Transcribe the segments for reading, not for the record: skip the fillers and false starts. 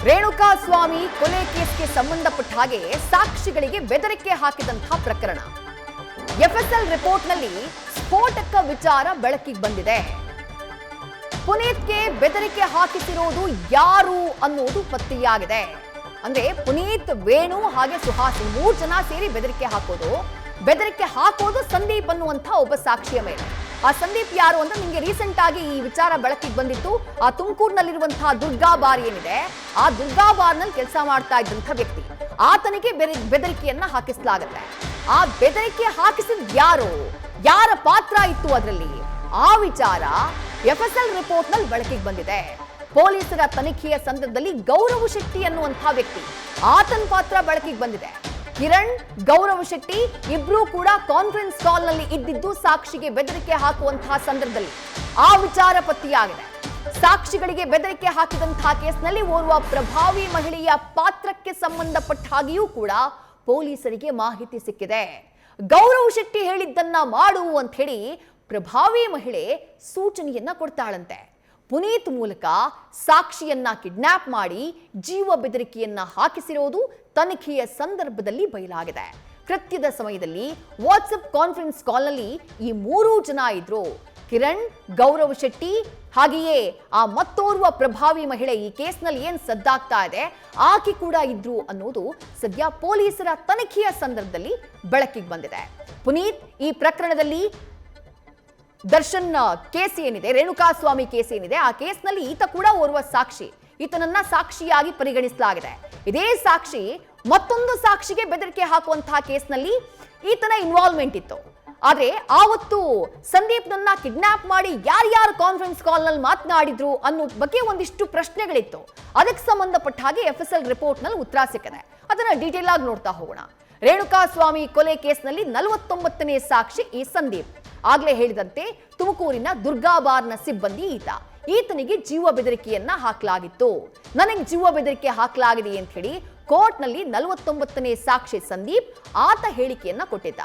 ರೇಣುಕಾ ಸ್ವಾಮಿ ಕೊಲೆ ಕೇಸ್ಗೆ ಸಂಬಂಧಪಟ್ಟ ಹಾಗೆ ಸಾಕ್ಷಿಗಳಿಗೆ ಬೆದರಿಕೆ ಹಾಕಿದಂತಹ ಪ್ರಕರಣ. ಎಫ್ಎಸ್ಎಲ್ ರಿಪೋರ್ಟ್ನಲ್ಲಿ ಸ್ಫೋಟಕ ವಿಚಾರ ಬೆಳಕಿಗೆ ಬಂದಿದೆ. ಪುನೀತ್ಗೆ ಬೆದರಿಕೆ ಹಾಕಿಸಿರೋದು ಯಾರು ಅನ್ನೋದು ಪತ್ತೆಯಾಗಿದೆ. ಅಂದ್ರೆ ಪುನೀತ್, ವೇಣು ಹಾಗೆ ಸುಹಾಸ್ 3 ಜನ ಸೇರಿ ಬೆದರಿಕೆ ಹಾಕೋದು ಸಂದೀಪ್ ಅನ್ನುವಂಥ ಒಬ್ಬ ಸಾಕ್ಷಿಯ ಮೇಲೆ. ಆ ಸಂದೀಪ್ ಯಾರು ಅಂತ ನಿಮಗೆ ರೀಸೆಂಟ್ ಆಗಿ ಈ ವಿಚಾರ ಬೆಳಕಿಗೆ ಬಂದಿತ್ತು. ಆ ತುಮಕೂರಿನಲ್ಲಿರುವಂತಹ ದುರ್ಗಾ ಬಾರ್ ಏನಿದೆ, ಆ ದುರ್ಗಾ ಬಾರ್ನಲ್ಲಿ ಕೆಲಸ ಮಾಡ್ತಾ ಇದ್ದಂಥ ವ್ಯಕ್ತಿ, ಆತನಿಗೆ ಬೆದರಿಕೆಯನ್ನ ಹಾಕಿಸಲಾಗುತ್ತೆ. ಆ ಬೆದರಿಕೆ ಹಾಕಿಸಿದ ಯಾರ ಪಾತ್ರ ಇತ್ತು ಅದರಲ್ಲಿ, ಆ ವಿಚಾರ ಎಫ್ಎಸ್ಎಲ್ ರಿಪೋರ್ಟ್ ನಲ್ಲಿ ಬೆಳಕಿಗೆ ಬಂದಿದೆ. ಪೊಲೀಸರ ತನಿಖೆಯ ಸಂದರ್ಭದಲ್ಲಿ ಗೌರವ್ ಶೆಟ್ಟಿ ಅನ್ನುವಂತಹ ವ್ಯಕ್ತಿ, ಆತನ ಪಾತ್ರ ಬೆಳಕಿಗೆ ಬಂದಿದೆ. ಕಿರಣ್, ಗೌರವ್ ಶೆಟ್ಟಿ ಇಬ್ರು ಕೂಡ ಕಾನ್ಫರೆನ್ಸ್ ಕಾಲ್ ನಲ್ಲಿ ಇದ್ದಿದ್ದು ಸಾಕ್ಷಿಗೆ ಬೆದರಿಕೆ ಹಾಕುವಂತಹ ಸಂದರ್ಭದಲ್ಲಿ ಆ ವಿಚಾರ ಪತ್ತೆಯಾಗಿದೆ. ಸಾಕ್ಷಿಗಳಿಗೆ ಬೆದರಿಕೆ ಹಾಕಿದಂತಹ ಕೇಸ್ನಲ್ಲಿ ಓರ್ವ ಪ್ರಭಾವಿ ಮಹಿಳೆಯ ಪಾತ್ರಕ್ಕೆ ಸಂಬಂಧಪಟ್ಟ ಹಾಗೆಯೂ ಕೂಡ ಪೊಲೀಸರಿಗೆ ಮಾಹಿತಿ ಸಿಕ್ಕಿದೆ. ಗೌರವ್ ಶೆಟ್ಟಿ ಹೇಳಿದ್ದನ್ನ ಮಾಡು ಅಂತ ಹೇಳಿ ಪ್ರಭಾವಿ ಮಹಿಳೆ ಸೂಚನೆಯನ್ನ ಕೊಡ್ತಾಳಂತೆ. ಪುನೀತ್ ಮೂಲಕ ಸಾಕ್ಷಿಯನ್ನ ಕಿಡ್ನಾಪ್ ಮಾಡಿ ಜೀವ ಬೆದರಿಕೆಯನ್ನ ಹಾಕಿಸಿರೋದು ತನಿಖೆಯ ಸಂದರ್ಭದಲ್ಲಿ ಬಯಲಾಗಿದೆ. ಕೃತ್ಯದ ಸಮಯದಲ್ಲಿ ವಾಟ್ಸ್ಆಪ್ ಕಾನ್ಫರೆನ್ಸ್ ಕಾಲ್ನಲ್ಲಿ ಈ 3 ಜನ ಇದ್ರು. ಕಿರಣ್, ಗೌರವ್ ಶೆಟ್ಟಿ ಹಾಗೆಯೇ ಆ ಮತ್ತೋರ್ವ ಪ್ರಭಾವಿ ಮಹಿಳೆ, ಈ ಕೇಸ್ನಲ್ಲಿ ಏನ್ ಸದ್ದಾಗ್ತಾ ಇದೆ ಆಕೆ ಕೂಡ ಇದ್ರು ಅನ್ನೋದು ಸದ್ಯ ಪೊಲೀಸರ ತನಿಖೆಯ ಸಂದರ್ಭದಲ್ಲಿ ಬೆಳಕಿಗೆ ಬಂದಿದೆ. ಪುನೀತ್ ಈ ಪ್ರಕರಣದಲ್ಲಿ ದರ್ಶನ್ ಕೇಸ್ ಏನಿದೆ, ರೇಣುಕಾ ಸ್ವಾಮಿ ಕೇಸ್ ಏನಿದೆ, ಆ ಕೇಸ್ನಲ್ಲಿ ಈತ ಕೂಡ ಓರ್ವ ಸಾಕ್ಷಿ. ಈತನನ್ನ ಸಾಕ್ಷಿಯಾಗಿ ಪರಿಗಣಿಸಲಾಗಿದೆ. ಇದೇ ಸಾಕ್ಷಿ ಮತ್ತೊಂದು ಸಾಕ್ಷಿಗೆ ಬೆದರಿಕೆ ಹಾಕುವಂತಹ ಕೇಸ್ನಲ್ಲಿ ಈತನ ಇನ್ವಾಲ್ವ್ಮೆಂಟ್ ಇತ್ತು. ಆದ್ರೆ ಆವತ್ತು ಸಂದೀಪ್ನನ್ನ ಕಿಡ್ನಾಪ್ ಮಾಡಿ ಯಾರ್ಯಾರು ಕಾನ್ಫರೆನ್ಸ್ ಕಾಲ್ ನಲ್ಲಿ ಮಾತನಾಡಿದ್ರು ಅನ್ನೋ ಬಗ್ಗೆ ಒಂದಿಷ್ಟು ಪ್ರಶ್ನೆಗಳಿತ್ತು. ಅದಕ್ಕೆ ಸಂಬಂಧಪಟ್ಟ ಹಾಗೆ ಎಫ್ಎಸ್ಎಲ್ ರಿಪೋರ್ಟ್ ನಲ್ಲಿ ಉತ್ತರ ಸಿಕ್ಕಿದೆ. ಅದನ್ನ ಡೀಟೇಲ್ ಆಗಿ ನೋಡ್ತಾ ಹೋಗೋಣ. ರೇಣುಕಾ ಸ್ವಾಮಿ ಕೊಲೆ ಕೇಸ್ನಲ್ಲಿ 49ನೇ ಸಾಕ್ಷಿ ಈ ಸಂದೀಪ್. ಆಗ್ಲೇ ಹೇಳಿದಂತೆ ತುಮಕೂರಿನ ದುರ್ಗಾ ಬಾರ್ನ ಸಿಬ್ಬಂದಿ ಈತನಿಗೆ ಜೀವ ಬೆದರಿಕೆಯನ್ನ ಹಾಕಲಾಗಿತ್ತು. ನನಗೆ ಜೀವ ಬೆದರಿಕೆ ಹಾಕಲಾಗಿದೆ ಅಂತ ಹೇಳಿ ಕೋರ್ಟ್ ನಲ್ಲಿ 49ನೇ ಸಾಕ್ಷಿ ಸಂದೀಪ್ ಆತ ಹೇಳಿಕೆಯನ್ನ ಕೊಟ್ಟಿದ್ದ.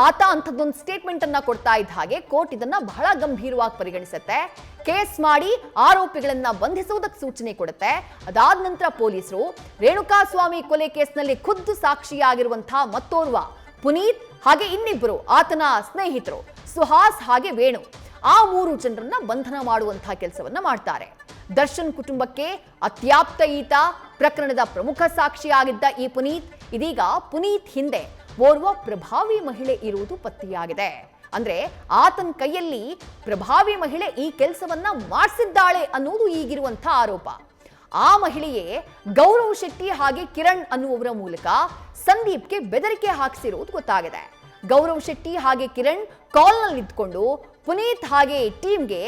ಆತ ಅಂಥದ್ದೊಂದು ಸ್ಟೇಟ್ಮೆಂಟ್ ಅನ್ನ ಕೊಡ್ತಾ ಇದ್ದ ಹಾಗೆ ಕೋರ್ಟ್ ಇದನ್ನ ಬಹಳ ಗಂಭೀರವಾಗಿ ಪರಿಗಣಿಸುತ್ತೆ. ಕೇಸ್ ಮಾಡಿ ಆರೋಪಿಗಳನ್ನ ಬಂಧಿಸುವುದಕ್ಕೆ ಸೂಚನೆ ಕೊಡುತ್ತೆ. ಅದಾದ ನಂತರ ಪೊಲೀಸರು ರೇಣುಕಾ ಸ್ವಾಮಿ ಕೊಲೆ ಕೇಸ್ನಲ್ಲಿ ಖುದ್ದು ಸಾಕ್ಷಿಯಾಗಿರುವಂತಹ ಮತ್ತೋರ್ವ ಪುನೀತ್ ಹಾಗೆ ಇನ್ನಿಬ್ಬರು ಆತನ ಸ್ನೇಹಿತರು ಸುಹಾಸ್ ಹಾಗೆ ವೇಣು, ಆ 3 ಜನರನ್ನ ಬಂಧನ ಮಾಡುವಂತಹ ಕೆಲಸವನ್ನ ಮಾಡ್ತಾರೆ. ದರ್ಶನ್ ಕುಟುಂಬಕ್ಕೆ ಅತ್ಯಾಪ್ತ ಈತ, ಪ್ರಕರಣದ ಪ್ರಮುಖ ಸಾಕ್ಷಿಯಾಗಿದ್ದ ಈ ಪುನೀತ್, ಇದೀಗ ಪುನೀತ್ ಹಿಂದೆ ಓರ್ವ ಪ್ರಭಾವಿ ಮಹಿಳೆ ಇರುವುದು ಪತ್ತೆಯಾಗಿದೆ. ಅಂದ್ರೆ ಆತನ ಕೈಯಲ್ಲಿ ಪ್ರಭಾವಿ ಮಹಿಳೆ ಈ ಕೆಲಸವನ್ನ ಮಾಡಿಸಿದ್ದಾಳೆ ಅನ್ನೋದು ಈಗಿರುವಂತಹ ಆರೋಪ. ಆ ಮಹಿಳೆಯೇ ಗೌರವ್ ಶೆಟ್ಟಿ ಹಾಗೆ ಕಿರಣ್ ಅನ್ನುವವರ ಮೂಲಕ ಸಂದೀಪ್ಗೆ ಬೆದರಿಕೆ ಹಾಕಿಸಿರುವುದು ಗೊತ್ತಾಗಿದೆ. ಗೌರವ್ ಶೆಟ್ಟಿ ಹಾಗೆ ಕಿರಣ್ ಕಾಲ್ನಲ್ಲಿ ಇದ್ಕೊಂಡು ಪುನೀತ್ ಹಾಗೆ ಟೀಮ್ಗೆ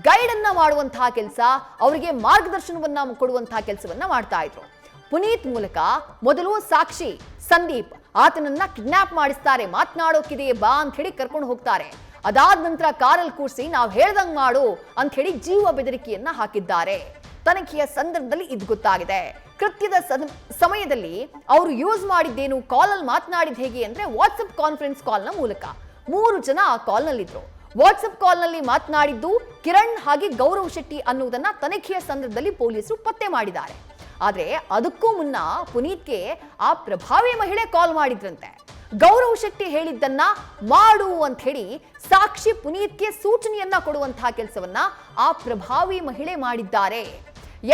ಗೈಡ್ ಅನ್ನ ಮಾಡುವಂತಹ ಕೆಲಸ, ಅವರಿಗೆ ಮಾರ್ಗದರ್ಶನವನ್ನ ಕೊಡುವಂತಹ ಕೆಲಸವನ್ನ ಮಾಡ್ತಾ ಇದ್ರು. ಪುನೀತ್ ಮೂಲಕ ಮೊದಲು ಸಾಕ್ಷಿ ಸಂದೀಪ್ ಆತನನ್ನ ಕಿಡ್ನಾಪ್ ಮಾಡಿಸ್ತಾರೆ, ಮಾತನಾಡೋಕಿದೆ ಬಾ ಅಂತ ಹೇಳಿ ಕರ್ಕೊಂಡು ಹೋಗ್ತಾರೆ. ಅದಾದ ನಂತರ ಕಾರಲ್ಲಿ ಕೂರಿಸಿ ನಾವು ಹೇಳ್ದಂಗ್ ಮಾಡು ಅಂತ ಹೇಳಿ ಜೀವ ಬೆದರಿಕೆಯನ್ನ ಹಾಕಿದ್ದಾರೆ. ತನಿಖೆಯ ಸಂದರ್ಭದಲ್ಲಿ ಇದು ಗೊತ್ತಾಗಿದೆ. ಕೃತ್ಯದ ಸಮಯದಲ್ಲಿ ಅವರು ಯೂಸ್ ಮಾಡಿದ್ದೇನು, ಕಾಲಲ್ಲಿ ಮಾತನಾಡಿದ ಹೇಗೆ ಅಂದ್ರೆ ವಾಟ್ಸ್ಆಪ್ ಕಾನ್ಫರೆನ್ಸ್ ಕಾಲ್ನ ಮೂಲಕ 3 ಜನ ಆ ಕಾಲ್ನಲ್ಲಿದ್ರು. ವಾಟ್ಸ್ಆಪ್ ಕಾಲ್ನಲ್ಲಿ ಮಾತನಾಡಿದ್ದು ಕಿರಣ್ ಹಾಗೆ ಗೌರವ್ ಶೆಟ್ಟಿ ಅನ್ನುವುದನ್ನ ತನಿಖೆಯ ಸಂದರ್ಭದಲ್ಲಿ ಪೊಲೀಸರು ಪತ್ತೆ ಮಾಡಿದ್ದಾರೆ. ಆದ್ರೆ ಅದಕ್ಕೂ ಮುನ್ನ ಪುನೀತ್ಗೆ ಆ ಪ್ರಭಾವಿ ಮಹಿಳೆ ಕಾಲ್ ಮಾಡಿದ್ರಂತೆ. ಗೌರವ್ ಶೆಟ್ಟಿ ಹೇಳಿದ್ದನ್ನ ಮಾಡು ಅಂತ ಹೇಳಿ ಸಾಕ್ಷಿ ಪುನೀತ್ಗೆ ಸೂಚನೆಯನ್ನ ಕೊಡುವಂತಹ ಕೆಲಸವನ್ನ ಆ ಪ್ರಭಾವಿ ಮಹಿಳೆ ಮಾಡಿದ್ದಾರೆ.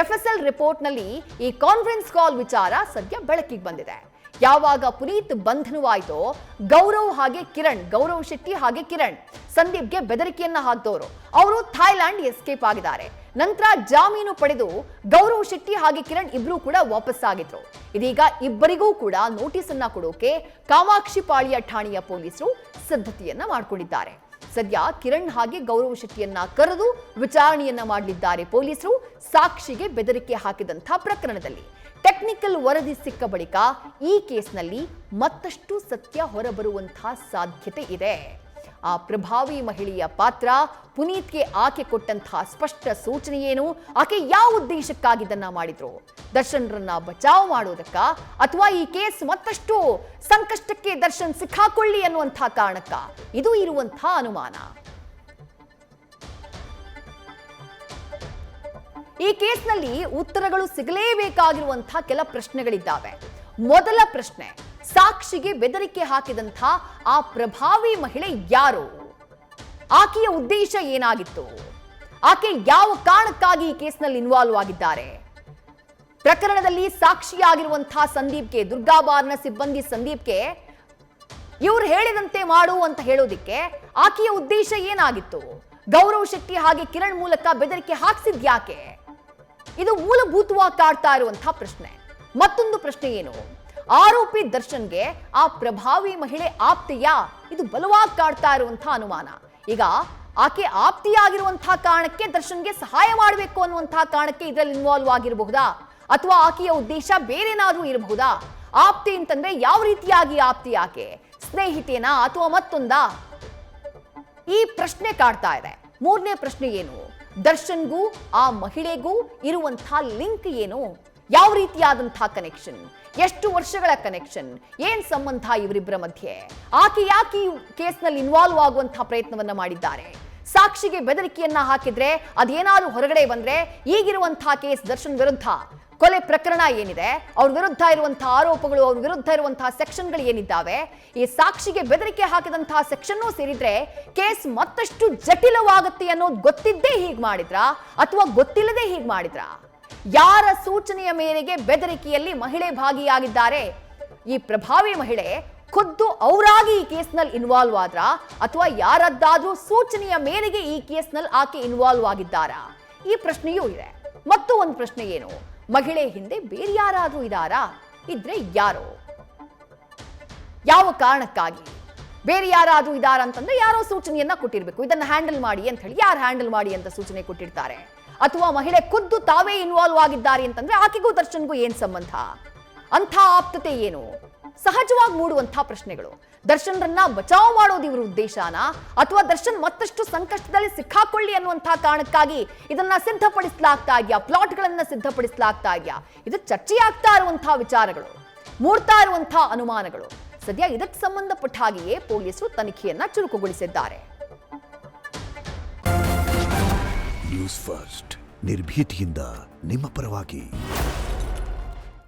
ಎಫ್ಎಸ್ಎಲ್ ರಿಪೋರ್ಟ್ ನಲ್ಲಿ ಈ ಕಾನ್ಫರೆನ್ಸ್ ಕಾಲ್ ವಿಚಾರ ಸದ್ಯ ಬೆಳಕಿಗೆ ಬಂದಿದೆ. ಯಾವಾಗ ಪುನೀತ್ ಬಂಧನವಾಯಿತೋ ಗೌರವ್ ಶೆಟ್ಟಿ ಹಾಗೆ ಕಿರಣ್ ಸಂದೀಪ್ಗೆ ಬೆದರಿಕೆಯನ್ನ ಹಾಕಿದವರು ಅವರು ಥೈಲ್ಯಾಂಡ್ ಎಸ್ಕೇಪ್ ಆಗಿದ್ದಾರೆ. ನಂತರ ಜಾಮೀನು ಪಡೆದು ಗೌರವ್ ಶೆಟ್ಟಿ ಹಾಗೆ ಕಿರಣ್ ಇಬ್ರು ಕೂಡ ವಾಪಸ್ ಆಗಿದ್ರು. ಇದೀಗ ಇಬ್ಬರಿಗೂ ಕೂಡ ನೋಟಿಸ್ ಅನ್ನ ಕೊಡೋಕೆ ಕಾಮಾಕ್ಷಿಪಾಳ್ಯ ಠಾಣೆಯ ಪೊಲೀಸರು ಸಿದ್ಧತೆಯನ್ನ ಮಾಡಿಕೊಂಡಿದ್ದಾರೆ. ಸದ್ಯ ಕಿರಣ್ ಹಾಗೆ ಗೌರವ್ ಶೆಟ್ಟಿಯನ್ನ ಕರೆದು ವಿಚಾರಣೆಯನ್ನ ಮಾಡಲಿದ್ದಾರೆ ಪೊಲೀಸರು. ಸಾಕ್ಷಿಗೆ ಬೆದರಿಕೆ ಹಾಕಿದಂತಹ ಪ್ರಕರಣದಲ್ಲಿ ಟೆಕ್ನಿಕಲ್ ವರದಿ ಸಿಕ್ಕ ಬಳಿಕ ಈ ಕೇಸ್ನಲ್ಲಿ ಮತ್ತಷ್ಟು ಸತ್ಯ ಹೊರಬರುವಂತಹ ಸಾಧ್ಯತೆ ಇದೆ. ಆ ಪ್ರಭಾವಿ ಮಹಿಳೆಯ ಪಾತ್ರ, ಪುನೀತ್ಗೆ ಆಕೆ ಕೊಟ್ಟಂತಹ ಸ್ಪಷ್ಟ ಸೂಚನೆ ಏನು, ಆಕೆ ಯಾವ ಉದ್ದೇಶಕ್ಕಾಗಿ ಇದನ್ನ ಮಾಡಿದ್ರು, ದರ್ಶನ್ರನ್ನ ಬಚಾವ್ ಮಾಡೋದಕ್ಕ ಅಥವಾ ಈ ಕೇಸ್ ಮತ್ತಷ್ಟು ಸಂಕಷ್ಟಕ್ಕೆ ದರ್ಶನ್ ಸಿಕ್ಕಾಕೊಳ್ಳಿ ಅನ್ನುವಂತಹ ಕಾರಣಕ್ಕ, ಇದು ಇರುವಂತಹ ಅನುಮಾನ. ಈ ಕೇಸ್ನಲ್ಲಿ ಉತ್ತರಗಳು ಸಿಗಲೇಬೇಕಾಗಿರುವಂತಹ ಕೆಲ ಪ್ರಶ್ನೆಗಳಿದ್ದಾವೆ. ಮೊದಲ ಪ್ರಶ್ನೆ, ಸಾಕ್ಷಿಗೆ ಬೆದರಿಕೆ ಹಾಕಿದಂಥ ಆ ಪ್ರಭಾವಿ ಮಹಿಳೆ ಯಾರು? ಆಕೆಯ ಉದ್ದೇಶ ಏನಾಗಿತ್ತು? ಆಕೆ ಯಾವ ಕಾರಣಕ್ಕಾಗಿ ಈ ಕೇಸ್ನಲ್ಲಿ ಇನ್ವಾಲ್ವ್ ಆಗಿದ್ದಾರೆ? ಪ್ರಕರಣದಲ್ಲಿ ಸಾಕ್ಷಿಯಾಗಿರುವಂತಹ ಸಂದೀಪ್ಗೆ, ದುರ್ಗಾಬಾರ್ನ ಸಿಬ್ಬಂದಿ ಸಂದೀಪ್ಗೆ ಇವ್ರು ಹೇಳಿದಂತೆ ಮಾಡು ಅಂತ ಹೇಳೋದಿಕ್ಕೆ ಆಕೆಯ ಉದ್ದೇಶ ಏನಾಗಿತ್ತು? ಗೌರವ್ ಶೆಟ್ಟಿ ಹಾಗೆ ಕಿರಣ್ ಮೂಲಕ ಬೆದರಿಕೆ ಹಾಕ್ಸಿದ್ಯಾಕೆ? ಇದು ಮೂಲಭೂತವಾಗಿ ಕಾಡ್ತಾ ಇರುವಂತಹ ಪ್ರಶ್ನೆ. ಮತ್ತೊಂದು ಪ್ರಶ್ನೆ ಏನು, ಆರೋಪಿ ದರ್ಶನ್ಗೆ ಆ ಪ್ರಭಾವಿ ಮಹಿಳೆ ಆಪ್ತೆಯಾ? ಇದು ಬಲವಾಗಿ ಕಾಡ್ತಾ ಇರುವಂತಹ ಅನುಮಾನ. ಈಗ ಆಕೆ ಆಪ್ತಿಯಾಗಿರುವಂತಹ ಕಾರಣಕ್ಕೆ ದರ್ಶನ್ಗೆ ಸಹಾಯ ಮಾಡಬೇಕು ಅನ್ನುವಂತಹ ಕಾರಣಕ್ಕೆ ಇದರಲ್ಲಿ ಇನ್ವಾಲ್ವ್ ಆಗಿರಬಹುದಾ? ಅಥವಾ ಆಕೆಯ ಉದ್ದೇಶ ಬೇರೆನಾದ್ರೂ ಇರಬಹುದಾ? ಆಪ್ತಿ ಅಂತಂದ್ರೆ ಯಾವ ರೀತಿಯಾಗಿ ಆಪ್ತಿ? ಆಕೆ ಸ್ನೇಹಿತೇನಾ ಅಥವಾ ಮತ್ತೊಂದಾ? ಈ ಪ್ರಶ್ನೆ ಕಾಡ್ತಾ ಇದೆ. ಮೂರನೇ ಪ್ರಶ್ನೆ ಏನು, ದರ್ಶನ್ಗೂ ಆ ಮಹಿಳೆಗೂ ಇರುವಂತಹ ಲಿಂಕ್ ಏನು? ಯಾವ ರೀತಿಯಾದಂತಹ ಕನೆಕ್ಷನ್? ಎಷ್ಟು ವರ್ಷಗಳ ಕನೆಕ್ಷನ್? ಏನ್ ಸಂಬಂಧ ಇವರಿಬ್ಬರ ಮಧ್ಯೆ? ಆಕೆ ಯಾಕೆ ಈ ಕೇಸ್ನಲ್ಲಿ ಇನ್ವಾಲ್ವ್ ಆಗುವಂತಹ ಪ್ರಯತ್ನವನ್ನ ಮಾಡಿದ್ದಾರೆ? ಸಾಕ್ಷಿಗೆ ಬೆದರಿಕೆಯನ್ನ ಹಾಕಿದ್ರೆ ಅದೇನಾದ್ರೂ ಹೊರಗಡೆ ಬಂದ್ರೆ ಈಗಿರುವಂತಹ ಕೇಸ್ ದರ್ಶನ್ ವಿರುದ್ಧ ಕೊಲೆ ಪ್ರಕರಣ ಏನಿದೆ, ಅವ್ರ ವಿರುದ್ಧ ಇರುವಂತಹ ಆರೋಪಗಳು, ಅವ್ರ ವಿರುದ್ಧ ಇರುವಂತಹ ಸೆಕ್ಷನ್ಗಳು ಏನಿದ್ದಾವೆ, ಈ ಸಾಕ್ಷಿಗೆ ಬೆದರಿಕೆ ಹಾಕಿದಂತಹ ಸೆಕ್ಷನ್ ಸೇರಿದ್ರೆ ಕೇಸ್ ಮತ್ತಷ್ಟು ಜಟಿಲವಾಗುತ್ತೆ ಅನ್ನೋದು ಗೊತ್ತಿದ್ದೇ ಹೀಗೆ ಮಾಡಿದ್ರಾ ಅಥವಾ ಗೊತ್ತಿಲ್ಲದೆ ಹೀಗೆ ಮಾಡಿದ್ರಾ? ಯಾರ ಸೂಚನೆಯ ಮೇರೆಗೆ ಬೆದರಿಕೆಯಲ್ಲಿ ಮಹಿಳೆ ಭಾಗಿಯಾಗಿದ್ದಾರೆ? ಈ ಪ್ರಭಾವಿ ಮಹಿಳೆ ಖುದ್ದು ಅವರಾಗಿ ಈ ಕೇಸ್ನಲ್ಲಿ ಇನ್ವಾಲ್ವ್ ಆದ್ರ ಅಥವಾ ಯಾರದ್ದಾದ್ರೂ ಸೂಚನೆಯ ಮೇರೆಗೆ ಈ ಕೇಸ್ನಲ್ಲಿ ಆಕೆ ಇನ್ವಾಲ್ವ್ ಆಗಿದ್ದಾರಾ? ಈ ಪ್ರಶ್ನೆಯೂ ಇದೆ. ಮತ್ತು ಒಂದು ಪ್ರಶ್ನೆ ಏನು, ಮಹಿಳೆ ಹಿಂದೆ ಬೇರೆ ಯಾರಾದ್ರೂ ಇದ್ದಾರಾ? ಇದ್ರೆ ಯಾರು? ಯಾವ ಕಾರಣಕ್ಕಾಗಿ? ಬೇರೆ ಯಾರಾದ್ರೂ ಇದ್ದಾರ ಅಂತಂದ್ರೆ ಯಾರೋ ಸೂಚನೆಯನ್ನ ಕೊಟ್ಟಿರ್ಬೇಕು, ಇದನ್ನ ಹ್ಯಾಂಡಲ್ ಮಾಡಿ ಅಂತ ಹೇಳಿ. ಯಾರು ಹ್ಯಾಂಡಲ್ ಮಾಡಿ ಅಂತ ಸೂಚನೆ ಕೊಟ್ಟಿರ್ತಾರೆ? ಅಥವಾ ಮಹಿಳೆ ಖುದ್ದು ತಾವೇ ಇನ್ವಾಲ್ವ್ ಆಗಿದ್ದಾರೆ ಅಂತಂದ್ರೆ ಆಕೆಗೂ ದರ್ಶನ್ಗೂ ಏನ್ ಸಂಬಂಧ? ಅಂಥ ಆಪ್ತತೆ ಏನು? ಸಹಜವಾಗಿ ಮೂಡುವಂತಹ ಪ್ರಶ್ನೆಗಳು. ದರ್ಶನ್ರನ್ನ ಬಚಾವ್ ಮಾಡೋದು ಇವ್ರ ಉದ್ದೇಶನ ಅಥವಾ ದರ್ಶನ್ ಮತ್ತಷ್ಟು ಸಂಕಷ್ಟದಲ್ಲಿ ಸಿಕ್ಕಾಕೊಳ್ಳಿ ಅನ್ನುವಂತಹ ಕಾರಣಕ್ಕಾಗಿ ಇದನ್ನ ಸಿದ್ಧಪಡಿಸಲಾಗ್ತಾ ಇದೆಯಾ? ಪ್ಲಾಟ್ಗಳನ್ನ ಸಿದ್ಧಪಡಿಸಲಾಗ್ತಾ ಇದೆಯಾ? ಇದು ಚರ್ಚೆಯಾಗ್ತಾ ಇರುವಂತಹ ವಿಚಾರಗಳು, ಮೂಡ್ತಾ ಇರುವಂತಹ ಅನುಮಾನಗಳು. ಸದ್ಯ ಇದಕ್ಕೆ ಸಂಬಂಧಪಟ್ಟ ಹಾಗೆಯೇ ಪೊಲೀಸರು ತನಿಖೆಯನ್ನ ಚುರುಕುಗೊಳಿಸಿದ್ದಾರೆ. ನ್ಯೂಸ್ ಫಸ್ಟ್, ನಿರ್ಭೀತಿಯಿಂದ ನಿಮ್ಮ ಪರವಾಗಿ.